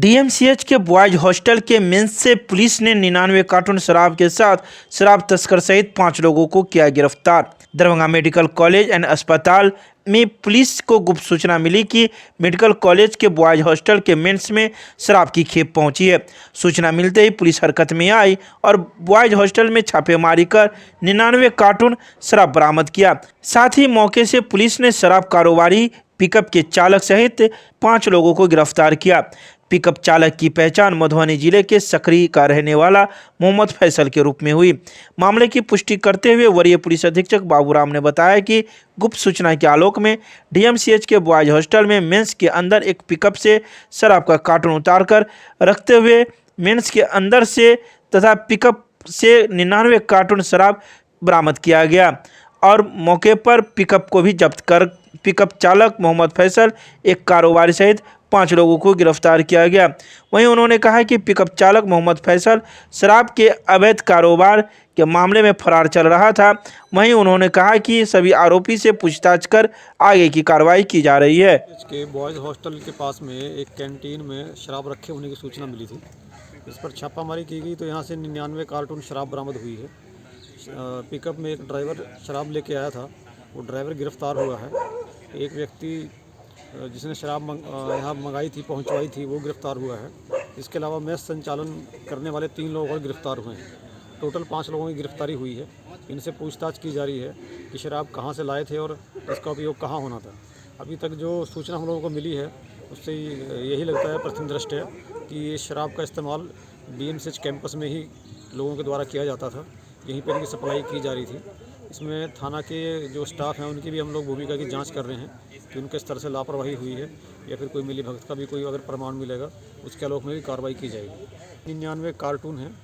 DMCH के boys hostel के mains से पुलिस ने 99 कार्टून शराब के साथ शराब तस्कर सहित 5 लोगों को किया गिरफ्तार। दरभंगा मेडिकल कॉलेज एंड अस्पताल में पुलिस को गुप्त सूचना मिली कि मेडिकल कॉलेज के बॉयज हॉस्टल के मेंस में शराब की खेप पहुंची है। सूचना मिलते ही पुलिस हरकत में आई और बॉयज हॉस्टल में छापेमारी कर 99 कार्टून शराब बरामद किया। साथ ही मौके से पुलिस ने शराब कारोबारी पिकअप के चालक सहित 5 लोगों को गिरफ्तार किया। पिकअप चालक की पहचान मधुबनी जिले के सकरी का रहने वाला मोहम्मद फैसल के रूप में हुई। मामले की पुष्टि करते हुए वरीय पुलिस अधीक्षक बाबूराम ने बताया कि गुप्त सूचना के आलोक में डीएमसीएच के बॉयज हॉस्टल में मेंस के अंदर एक पिकअप से शराब का कार्टून उतारकर रखते हुए मेंस के अंदर से तथा पिकअप से 99 कार्टून शराब बरामद किया गया और मौके पर पिकअप को भी जब्त कर पिकअप चालक मोहम्मद फैसल, एक कारोबारी सहित 5 लोगों को गिरफ्तार किया गया। वहीं उन्होंने कहा कि पिकअप चालक मोहम्मद फैसल शराब के अवैध कारोबार के मामले में फरार चल रहा था। वहीं उन्होंने कहा कि सभी आरोपी से पूछताछ कर आगे की कार्रवाई की जा रही है। के बॉयज़ हॉस्टल के पास में एक कैंटीन में शराब रखे होने की सूचना मिली थी। इस पर छापामारी की गई तो यहाँ से 99 कार्टून शराब बरामद हुई है। पिकअप में एक ड्राइवर शराब लेके आया था, वो ड्राइवर गिरफ्तार हुआ है। एक व्यक्ति जिसने शराब यहाँ मंगाई थी, पहुँचवाई थी, वो गिरफ्तार हुआ है। इसके अलावा मेस संचालन करने वाले 3 लोग और गिरफ्तार हुए हैं। टोटल 5 लोगों की गिरफ्तारी हुई है। इनसे पूछताछ की जा रही है कि शराब कहाँ से लाए थे और इसका उपयोग कहाँ होना था। अभी तक जो सूचना हम लोगों को मिली है उससे यही लगता है प्रथम दृष्टया कि ये शराब का इस्तेमाल डीएमसीएच कैंपस में ही लोगों के द्वारा किया जाता था। यहीं पर इनकी सप्लाई की जा रही थी। इसमें थाना के जो स्टाफ हैं उनकी भी हम लोग भूमिका की जांच कर रहे हैं कि उनके स्तर से लापरवाही हुई है या फिर कोई मिली भगत का भी कोई अगर प्रमाण मिलेगा उसके आलोक में भी कार्रवाई की जाएगी। 99 कार्टून हैं,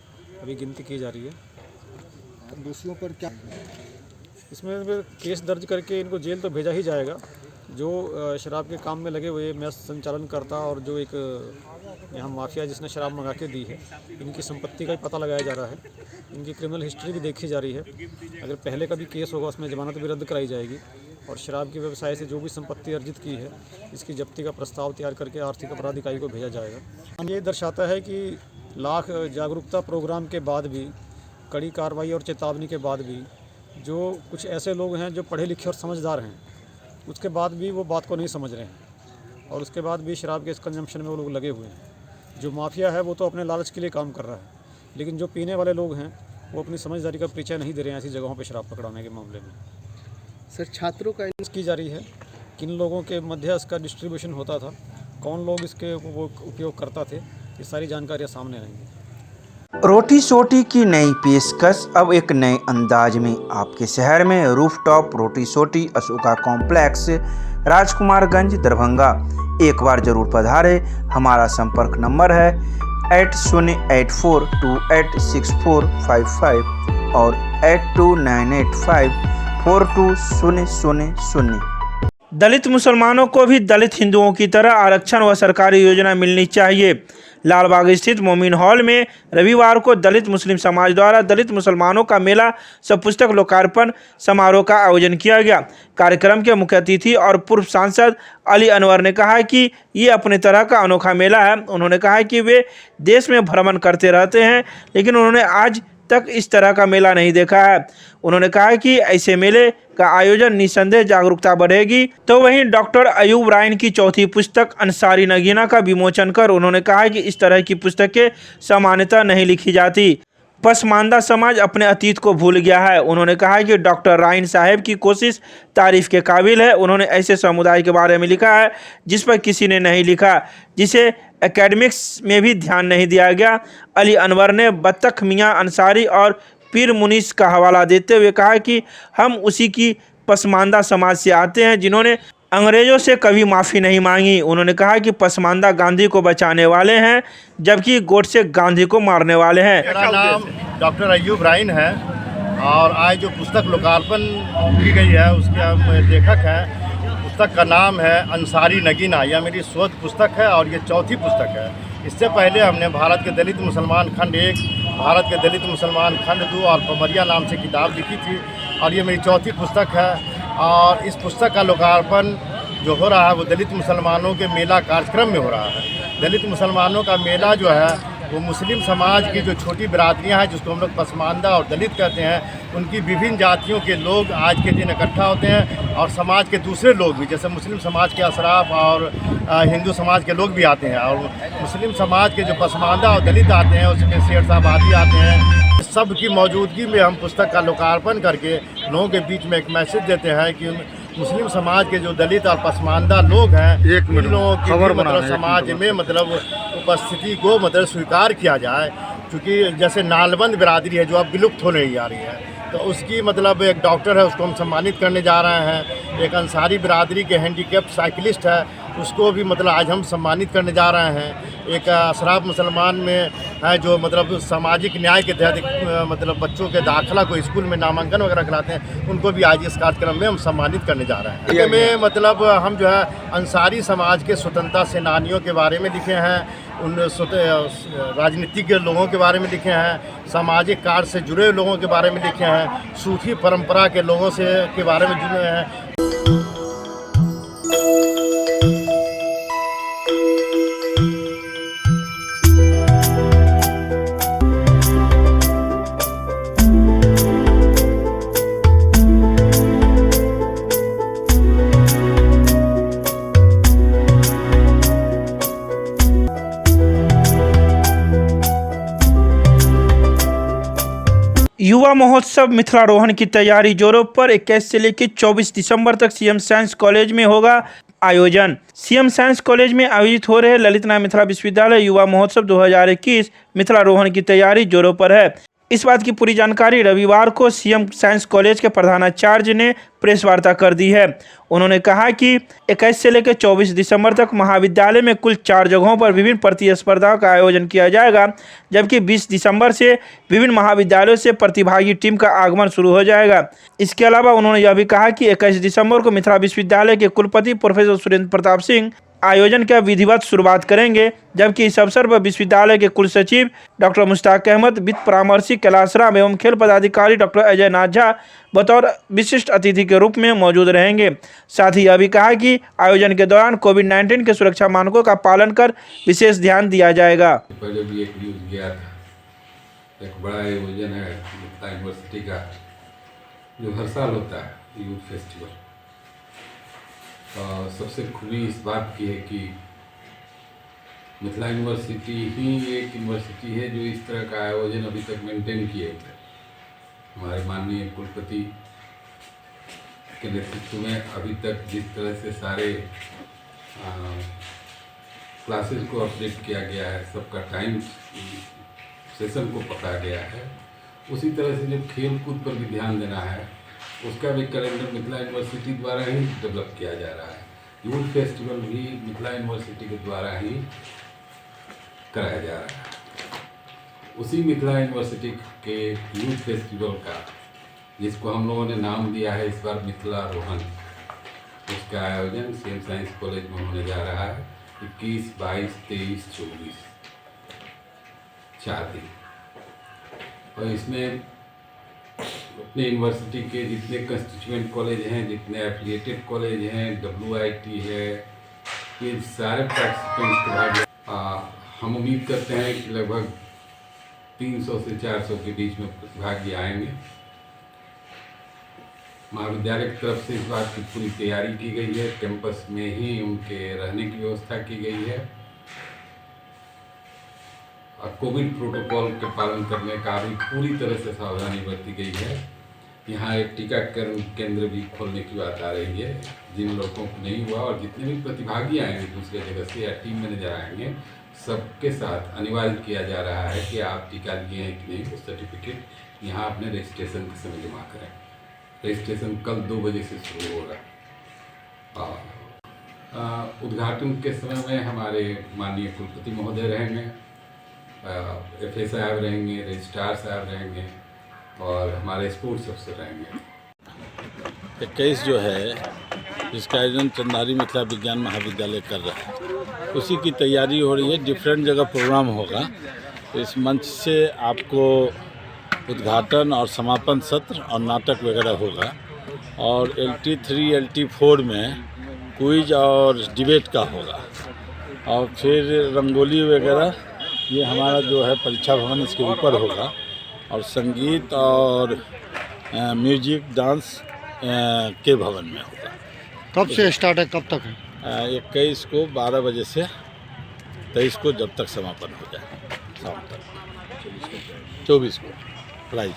अभी गिनती की जा रही है। दोषियों पर क्या इसमें केस दर्ज करके इनको जेल तो भेजा ही जाएगा। जो शराब के काम में लगे हुए मेस संचालन करता और जो एक यहाँ माफिया जिसने शराब मंगा के दी है, इनकी संपत्ति का ही पता लगाया जा रहा है। इनकी क्रिमिनल हिस्ट्री भी देखी जा रही है। अगर पहले का भी केस होगा उसमें जमानत भी रद्द कराई जाएगी और शराब के व्यवसाय से जो भी संपत्ति अर्जित की है इसकी जब्ती का प्रस्ताव तैयार करके आर्थिक अपराध इकाई को भेजा जाएगा। ये दर्शाता है कि लाख जागरूकता प्रोग्राम के बाद भी, कड़ी कार्रवाई और चेतावनी के बाद भी जो कुछ ऐसे लोग हैं जो पढ़े लिखे और समझदार हैं, उसके बाद भी वो बात को नहीं समझ रहे हैं और उसके बाद भी शराब के इस कंजम्पशन में वो लोग लगे हुए हैं। जो माफिया है वो तो अपने लालच के लिए काम कर रहा है, लेकिन जो पीने वाले लोग हैं वो अपनी समझदारी का परिचय नहीं दे रहे हैं ऐसी जगहों पर शराब पकड़ाने के मामले में। सर, छात्रों का की जा रही है किन लोगों के मध्य इसका डिस्ट्रीब्यूशन होता था, कौन लोग इसके वो उपयोग करता थे, ये सारी जानकारियाँ सामने आएंगी। रोटी सोटी की नई पेशकश अब एक नए अंदाज में आपके शहर में रूफटॉप रोटी सोटी अशोका कॉम्प्लेक्स, राजकुमारगंज, दरभंगा। एक बार जरूर पधारे। हमारा संपर्क नंबर है 8084286455 और 8298542000। दलित मुसलमानों को भी दलित हिंदुओं की तरह आरक्षण व सरकारी योजना मिलनी चाहिए। लालबाग स्थित मोमिन हॉल में रविवार को दलित मुस्लिम समाज द्वारा दलित मुसलमानों का मेला सह पुस्तक लोकार्पण समारोह का आयोजन किया गया। कार्यक्रम के मुख्य अतिथि और पूर्व सांसद अली अनवर ने कहा कि ये अपने तरह का अनोखा मेला है। उन्होंने कहा कि वे देश में भ्रमण करते रहते हैं, लेकिन उन्होंने आज तक इस तरह का मेला नहीं देखा है। उन्होंने कहा कि ऐसे मेले का आयोजन निसंदेह जागरूकता बढ़ेगी। तो वहीं डॉक्टर अयूब रायन की चौथी पुस्तक अंसारी नगीना का विमोचन कर उन्होंने कहा कि इस तरह की पुस्तकें सामान्यतः नहीं लिखी जाती। पसमानदा समाज अपने अतीत को भूल गया है। उन्होंने कहा कि डॉक्टर रायन साहब की कोशिश तारीफ के काबिल है। उन्होंने ऐसे समुदाय के बारे में लिखा है जिस पर किसी ने नहीं लिखा, जिसे एकेडमिक्स में भी ध्यान नहीं दिया गया। अली अनवर ने बत्तख मियाँ अंसारी और पीर मुनीस का हवाला देते हुए कहा कि हम उसी की पसमानदा समाज से आते हैं जिन्होंने अंग्रेजों से कभी माफ़ी नहीं मांगी। उन्होंने कहा कि पसमानदा गांधी को बचाने वाले हैं, जबकि गोडसे गांधी को मारने वाले हैं। मेरा नाम डॉक्टर अयूब रायन है और आज जो पुस्तक लोकार्पण की गई है उसके हम लेखक हैं। पुस्तक का नाम है अंसारी नगीना। यह मेरी शोध पुस्तक है और ये चौथी पुस्तक है। इससे पहले हमने भारत के दलित मुसलमान खंड 1, भारत के दलित मुसलमान खंड 2 और पमरिया नाम से किताब लिखी थी और ये मेरी चौथी पुस्तक है। और इस पुस्तक का लोकार्पण जो हो रहा है वो दलित मुसलमानों के मेला कार्यक्रम में हो रहा है। दलित मुसलमानों का मेला जो है वो मुस्लिम समाज की जो छोटी बिरादरियाँ हैं, जिसको हम लोग पसमानदा और दलित कहते हैं, उनकी विभिन्न जातियों के लोग आज के दिन इकट्ठा होते हैं और समाज के दूसरे लोग भी, जैसे मुस्लिम समाज के अशराफ और हिंदू समाज के लोग भी आते हैं, और मुस्लिम समाज के जो पसमानदा और दलित आते हैं उसमें शेर साहब आदि आते हैं। सब की मौजूदगी में हम पुस्तक का लोकार्पण करके लोगों के बीच में एक मैसेज देते हैं कि मुस्लिम समाज के जो दलित और पसमानदा लोग हैं, इन लोगों की मतलब समाज में मतलब उपस्थिति को मतलब स्वीकार किया जाए, क्योंकि जैसे नालबंद बिरादरी है जो अब विलुप्त होने जा रही है, तो उसकी मतलब एक डॉक्टर है उसको हम सम्मानित करने जा रहे हैं। एक अंसारी बिरादरी के हैंडीकैप्ड साइकिलिस्ट है उसको भी मतलब आज हम सम्मानित करने जा रहे हैं। एक अशराफ मुसलमान में है जो मतलब सामाजिक न्याय के तहत मतलब बच्चों के दाखिला को स्कूल में नामांकन वगैरह कराते हैं, उनको भी आज इस कार्यक्रम में हम सम्मानित करने जा रहे हैं। इसमें मतलब हम जो है अंसारी समाज के स्वतंत्रता सेनानियों के बारे में लिखे हैं, उन राजनीतिज्ञ लोगों के बारे में लिखे हैं, सामाजिक कार्य से जुड़े लोगों के बारे में लिखे हैं, सूफी परंपरा के लोगों से के बारे में जुड़े हैं। युवा महोत्सव मिथिलारोहण की तैयारी जोरों पर 21 से लेकर 24 दिसंबर तक सीएम साइंस कॉलेज में होगा आयोजन। सीएम साइंस कॉलेज में आयोजित हो रहे ललित नारायण मिथिला विश्वविद्यालय युवा महोत्सव 2021 मिथिलारोहण की तैयारी जोरों पर है। इस बात की पूरी जानकारी रविवार को सीएम साइंस कॉलेज के प्रधानाचार्य ने प्रेस वार्ता कर दी है। उन्होंने कहा कि 21 से लेकर 24 दिसंबर तक महाविद्यालय में कुल 4 जगहों पर विभिन्न प्रतिस्पर्धाओं का आयोजन किया जाएगा, जबकि 20 दिसंबर से विभिन्न महाविद्यालयों से प्रतिभागी टीम का आगमन शुरू हो जाएगा। इसके अलावा उन्होंने यह भी कहा कि 21 दिसंबर को मिथिला विश्वविद्यालय के कुलपति प्रोफेसर सुरेंद्र प्रताप सिंह आयोजन का विधिवत शुरुआत करेंगे, जबकि इस अवसर पर विश्वविद्यालय के कुल सचिव डॉक्टर मुश्ताक अहमद, वित्त परामर्शी कैलाश राम एवं खेल पदाधिकारी डॉक्टर अजय नाथ झा बतौर विशिष्ट अतिथि के रूप में मौजूद रहेंगे। साथ ही यह भी कहा कि आयोजन के दौरान कोविड-19 के सुरक्षा मानकों का पालन कर विशेष ध्यान दिया जाएगा। पहले भी एक न्यूज़ गया था, एक बड़ा आयोजन है मिथिला यूनिवर्सिटी का जो हर साल होता है यूथ फेस्टिवल। सबसे खूबी इस बात की है कि मिथिला यूनिवर्सिटी ही एक यूनिवर्सिटी है जो इस तरह का आयोजन अभी तक मेंटेन किए हुए है। हमारे माननीय कुलपति के नेतृत्व में अभी तक जिस तरह से सारे क्लासेस को अपडेट किया गया है, सबका टाइम सेशन को पकड़ा गया है, उसी तरह से जो खेल कूद पर भी ध्यान देना है उसका भी कैलेंडर मिथिला यूनिवर्सिटी द्वारा ही डेवलप किया जा रहा है। यूथ फेस्टिवल भी मिथिला यूनिवर्सिटी के द्वारा ही कराया जा रहा है। उसी मिथिला यूनिवर्सिटी के यूथ फेस्टिवल का, जिसको हम लोगों ने नाम दिया है इस बार मिथिलारोहण, उसका आयोजन सीएम साइंस कॉलेज में होने जा रहा है 21, 22, 23, 24 4 दिन। और इसमें अपने यूनिवर्सिटी के जितने कंस्टिट्यूएंट कॉलेज हैं, जितने एफिलिएटेड कॉलेज हैं, WIT है, ये सारे पार्टिसिपेंट्स को भाग हम उम्मीद करते हैं कि लगभग 300 से 400 के बीच में प्रतिभागी आएंगे। महाविद्यालय की तरफ से इस बात की पूरी तैयारी की गई है, कैंपस में ही उनके रहने की व्यवस्था की गई है और कोविड प्रोटोकॉल के पालन करने का भी पूरी तरह से सावधानी बरती गई है। यहाँ एक टीकाकरण केंद्र भी खोलने की बात आ रही है। जिन लोगों को नहीं हुआ और जितने भी प्रतिभागी आएंगे दूसरे जगह से या टीम मैनेजर आएंगे, सबके साथ अनिवार्य किया जा रहा है कि आप टीका लिए हैं कि नहीं, वो सर्टिफिकेट यहाँ अपने रजिस्ट्रेशन के समय जमा करें। रजिस्ट्रेशन कल 2 बजे से शुरू होगा। उद्घाटन के समय में हमारे माननीय कुलपति महोदय रहेंगे, FA साहब रहेंगे, रजिस्ट्रार साहब रहेंगे और हमारे स्पोर्ट्स अफसर रहेंगे। 21 जो है जिसका आयोजन चंदारी मिथिला विज्ञान महाविद्यालय कर रहा है, उसी की तैयारी हो रही है। डिफरेंट जगह प्रोग्राम होगा। इस मंच से आपको उद्घाटन और समापन सत्र और नाटक वगैरह होगा। और LT3 LT4 में क्विज और डिबेट का होगा, और फिर रंगोली वगैरह ये हमारा जो है परीक्षा भवन इसके ऊपर होगा, और संगीत और म्यूजिक डांस के भवन में होगा। कब से स्टार्ट है, कब तक है? 21 को 12 बजे से 23 को जब तक समापन हो जाए शाम तक, 24 को prize.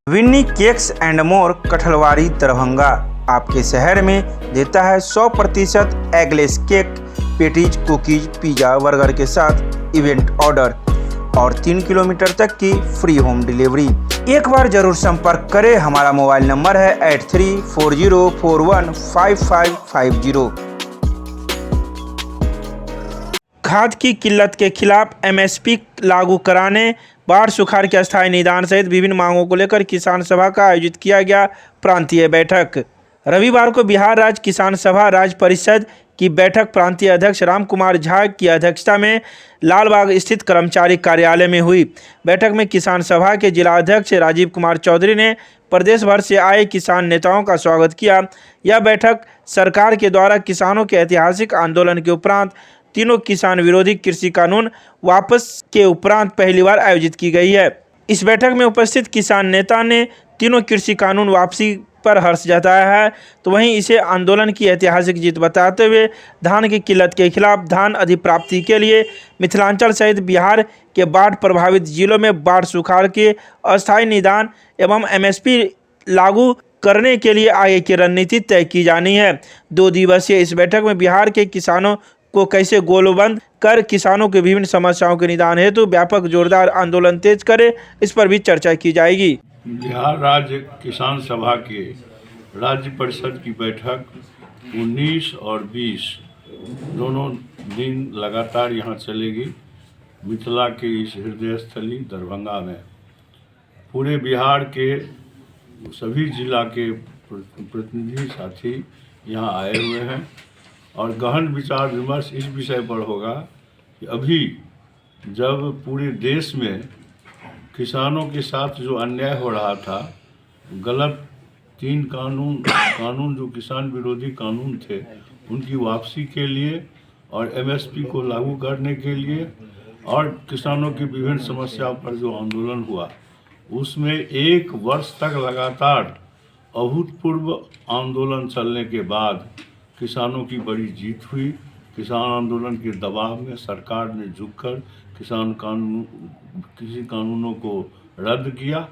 Winni cakes and more Kathalwari Darbhanga आपके शहर में देता है 100% eggless cake, patties, cookies, pizza, burger के साथ इवेंट ऑर्डर और 3 किलोमीटर तक की फ्री होम डिलीवरी। एक बार जरूर संपर्क करें, हमारा मोबाइल नंबर है 8340415550। खाद की किल्लत के खिलाफ MSP लागू कराने, बाढ़ सुखाड़ के अस्थायी निदान सहित विभिन्न मांगों को लेकर किसान सभा का आयोजित किया गया प्रांतीय बैठक। रविवार को बिहार राज्य किसान सभा राज्य परिषद की बैठक प्रांतीय अध्यक्ष राम कुमार झा की अध्यक्षता में लालबाग स्थित कर्मचारी कार्यालय में हुई। बैठक में किसान सभा के जिला अध्यक्ष राजीव कुमार चौधरी ने प्रदेश भर से आए किसान नेताओं का स्वागत किया। यह बैठक सरकार के द्वारा किसानों के ऐतिहासिक आंदोलन के उपरांत तीनों किसान विरोधी कृषि कानून वापस के उपरांत पहली बार आयोजित की गई है। इस बैठक में उपस्थित किसान नेता ने तीनों कृषि कानून वापसी पर हर्ष जताया है, तो वहीं इसे आंदोलन की ऐतिहासिक जीत बताते हुए धान की किल्लत के खिलाफ धान अधिप्राप्ति के लिए मिथिलांचल सहित बिहार के बाढ़ प्रभावित जिलों में बाढ़ सुखाड़ के अस्थायी निदान एवं MSP लागू करने के लिए आगे की रणनीति तय की जानी है। 2 दिवसीय इस बैठक में बिहार के किसानों को कैसे गोलबंद कर किसानों के विभिन्न समस्याओं के निदान हेतु व्यापक जोरदार आंदोलन तेज करे, इस पर भी चर्चा की जाएगी। बिहार राज्य किसान सभा के राज्य परिषद की बैठक 19 और 20 दोनों दिन लगातार यहाँ चलेगी। मिथिला के इस हृदय स्थली दरभंगा में पूरे बिहार के सभी जिला के प्रतिनिधि साथी यहाँ आए हुए हैं और गहन विचार विमर्श इस विषय पर होगा कि अभी जब पूरे देश में किसानों के साथ जो अन्याय हो रहा था, गलत 3 कानून जो किसान विरोधी कानून थे, उनकी वापसी के लिए और MSP को लागू करने के लिए और किसानों की विभिन्न समस्याओं पर जो आंदोलन हुआ, उसमें 1 वर्ष तक लगातार अभूतपूर्व आंदोलन चलने के बाद किसानों की बड़ी जीत हुई। किसान आंदोलन के दबाव में सरकार ने झुककर कृषि कानूनों को रद्द किया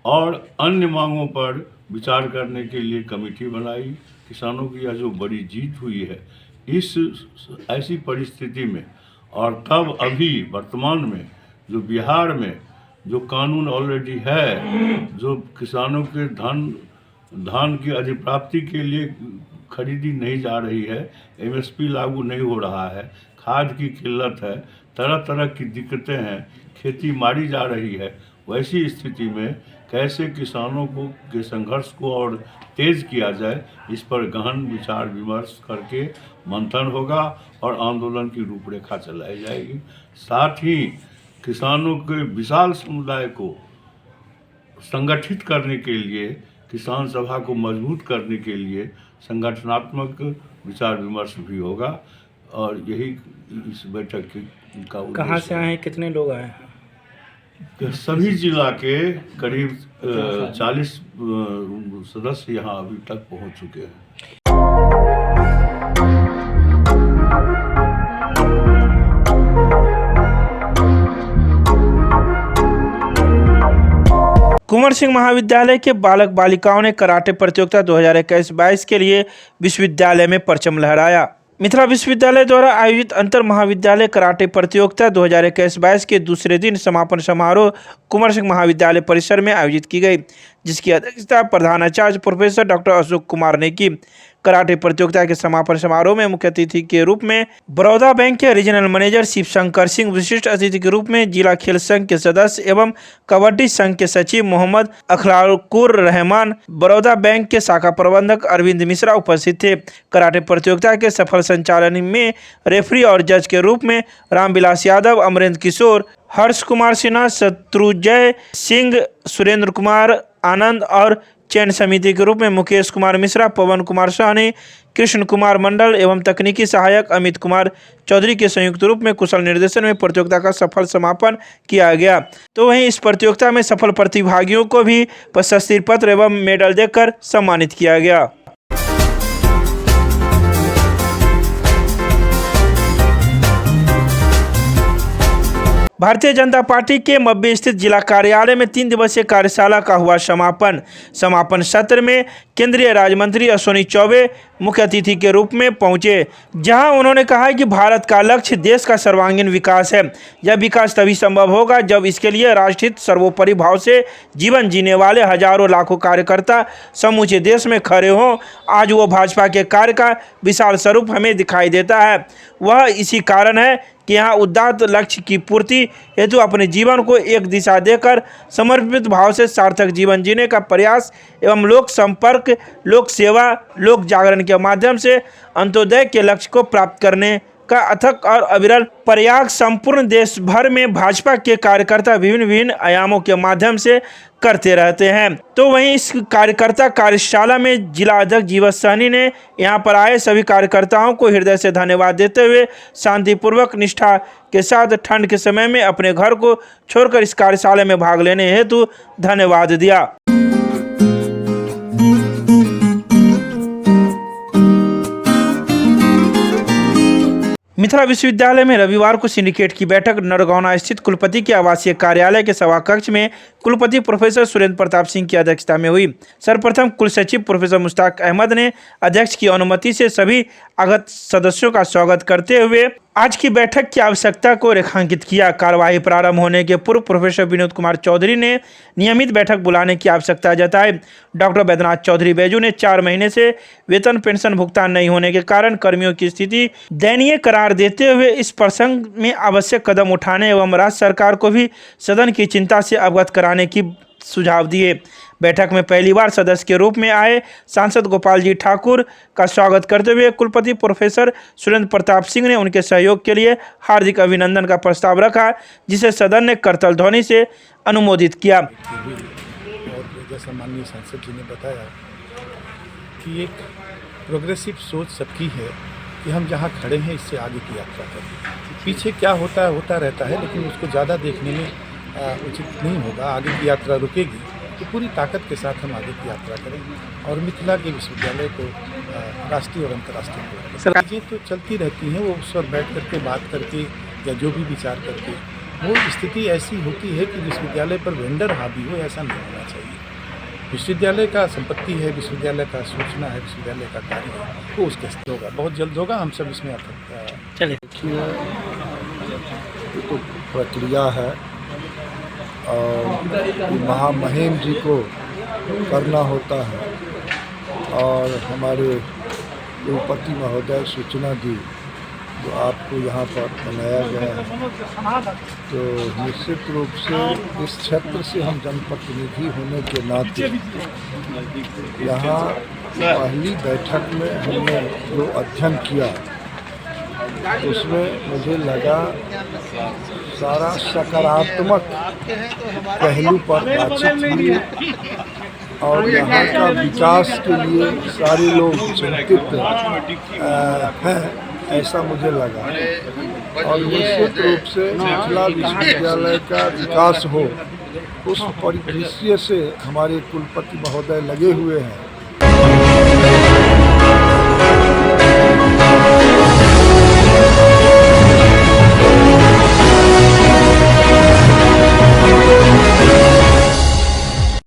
और अन्य मांगों पर विचार करने के लिए कमेटी बनाई। किसानों की यह जो बड़ी जीत हुई है, इस ऐसी परिस्थिति में और तब अभी वर्तमान में जो बिहार में जो कानून ऑलरेडी है, जो किसानों के धान की अधिप्राप्ति के लिए खरीदी नहीं जा रही है, MSP लागू नहीं हो रहा है, खाद की किल्लत है, तरह तरह की दिक्कतें हैं, खेती मारी जा रही है, वैसी स्थिति में कैसे किसानों को के संघर्ष को और तेज किया जाए, इस पर गहन विचार विमर्श करके मंथन होगा और आंदोलन की रूपरेखा चलाई जाएगी। साथ ही किसानों के विशाल समुदाय को संगठित करने के लिए, किसान सभा को मजबूत करने के लिए संगठनात्मक विचार विमर्श भी होगा और यही इस बैठक का उद्देश्य। कहाँ से आए हैं, कितने लोग आए हैं? सभी जिला के करीब 40 सदस्य यहाँ अभी तक पहुँच चुके हैं। कुंवर सिंह महाविद्यालय के बालक बालिकाओं ने कराटे प्रतियोगिता 2021-22 के लिए विश्वविद्यालय में परचम लहराया। मिथिला विश्वविद्यालय द्वारा आयोजित अंतर महाविद्यालय कराटे प्रतियोगिता 2021-22 के दूसरे दिन समापन समारोह कुंवर सिंह महाविद्यालय परिसर में आयोजित की गई, जिसकी अध्यक्षता प्रधानाचार्य प्रोफेसर डॉक्टर अशोक कुमार ने की। कराटे प्रतियोगिता के समापन समारोह में मुख्य अतिथि के रूप में बड़ौदा बैंक के रीजनल मैनेजर शिव शंकर सिंह, विशिष्ट अतिथि के रूप में जिला खेल संघ के सदस्य एवं कबड्डी संघ के सचिव मोहम्मद अखलाकुर रहमान, बड़ौदा बैंक के शाखा प्रबंधक अरविंद मिश्रा उपस्थित थे। कराटे प्रतियोगिता के सफल संचालन में रेफरी और जज के रूप में रामविलास यादव, अमरेंद्र किशोर, हर्ष कुमार सिन्हा, शत्रुजय सिंह, सुरेंद्र कुमार आनंद और चयन समिति के रूप में मुकेश कुमार मिश्रा, पवन कुमार साहनी, कृष्ण कुमार मंडल एवं तकनीकी सहायक अमित कुमार चौधरी के संयुक्त रूप में कुशल निर्देशन में प्रतियोगिता का सफल समापन किया गया। तो वहीं इस प्रतियोगिता में सफल प्रतिभागियों को भी प्रशस्ति पत्र एवं मेडल देकर सम्मानित किया गया। भारतीय जनता पार्टी के मब्बी स्थित जिला कार्यालय में 3 दिवसीय कार्यशाला का हुआ समापन सत्र में केंद्रीय राज्य मंत्री अश्विनी चौबे मुख्य अतिथि के रूप में पहुंचे, जहां उन्होंने कहा कि भारत का लक्ष्य देश का सर्वांगीण विकास है। यह विकास तभी संभव होगा जब इसके लिए राष्ट्रहित सर्वोपरि भाव से जीवन जीने वाले हजारों लाखों कार्यकर्ता समूचे देश में खड़े हों। आज वो भाजपा के कार्य का विशाल स्वरूप हमें दिखाई देता है। वह इसी कारण है कि यहाँ उदात्त लक्ष्य की पूर्ति हेतु अपने जीवन को एक दिशा देकर समर्पित भाव से सार्थक जीवन जीने का प्रयास एवं लोक संपर्क, लोक सेवा, लोक जागरण के माध्यम से अंत्योदय के लक्ष्य को प्राप्त करने का अथक और अविरल प्रयास संपूर्ण देश भर में भाजपा के कार्यकर्ता विभिन्न आयामों के माध्यम से करते रहते हैं। तो वहीं इस कार्यकर्ता कार्यशाला में जिला अध्यक्ष जीवन सहनी ने यहां पर आए सभी कार्यकर्ताओं को हृदय से धन्यवाद देते हुए शांतिपूर्वक निष्ठा के साथ ठंड के समय में अपने घर को छोड़कर इस कार्यशाला में भाग लेने हेतु धन्यवाद दिया। मिथिला विश्वविद्यालय में रविवार को सिंडिकेट की बैठक नरगौना स्थित कुलपति के आवासीय कार्यालय के सभाकक्ष में कुलपति प्रोफेसर सुरेंद्र प्रताप सिंह की अध्यक्षता में हुई। सर्वप्रथम कुल सचिव प्रोफेसर मुश्ताक अहमद ने अध्यक्ष की अनुमति से सभी आगत सदस्यों का स्वागत करते हुए आज की बैठक की आवश्यकता को रेखांकित किया। कार्यवाही प्रारंभ होने के पूर्व प्रोफेसर विनोद कुमार चौधरी ने नियमित बैठक बुलाने की आवश्यकता जताई। डॉक्टर बैद्यनाथ चौधरी बैजू ने 4 महीने से वेतन पेंशन भुगतान नहीं होने के कारण कर्मियों की स्थिति दयनीय करार देते हुए इस प्रसंग में आवश्यक कदम उठाने एवं राज्य सरकार को भी सदन की चिंता से अवगत कराने की सुझाव दिए। बैठक में पहली बार सदस्य के रूप में आए सांसद गोपाल जी ठाकुर का स्वागत करते हुए कुलपति प्रोफेसर सुरेंद्र प्रताप सिंह ने उनके सहयोग के लिए हार्दिक अभिनंदन का प्रस्ताव रखा, जिसे सदन ने करतल ध्वनि से अनुमोदित किया। और जैसा माननीय सांसद जी ने बताया कि एक प्रोग्रेसिव सोच सबकी है कि हम जहाँ खड़े हैं इससे आगे की यात्रा करें। पीछे क्या होता रहता है, लेकिन उसको ज़्यादा देखने में उचित नहीं होगा। आगे की यात्रा रुकेगी तो पूरी ताकत के साथ हम आगे की यात्रा करें और मिथिला के विश्वविद्यालय को राष्ट्रीय और अंतर्राष्ट्रीय चीज़ें तो चलती रहती हैं। वो उस पर बैठ करके बात करके या जो भी विचार करके वो स्थिति ऐसी होती है कि विश्वविद्यालय पर वेंडर हावी हो, ऐसा नहीं होना चाहिए। विश्वविद्यालय का संपत्ति है, विश्वविद्यालय का सूचना है, विश्वविद्यालय का कार्य है, वो उसके स्तर होगा, बहुत जल्द होगा। हम सब इसमें चलिए तो प्रक्रिया है और महामहिम जी को करना होता है और हमारे कुलपति महोदय सूचना दी जो आपको यहाँ पर बनाया गया है, तो निश्चित रूप से इस क्षेत्र से हम जनप्रतिनिधि होने के नाते यहाँ पहली बैठक में हमने जो अध्ययन किया उसमें मुझे लगा सारा सकारात्मक पहलू पर बातचीत हुई और यहाँ का विकास के लिए सारे लोग चिंतित हैं, ऐसा मुझे लगा। और निश्चित रूप से मिथिला विश्वविद्यालय का विकास हो उस परिदृश्य से हमारे कुलपति महोदय लगे हुए हैं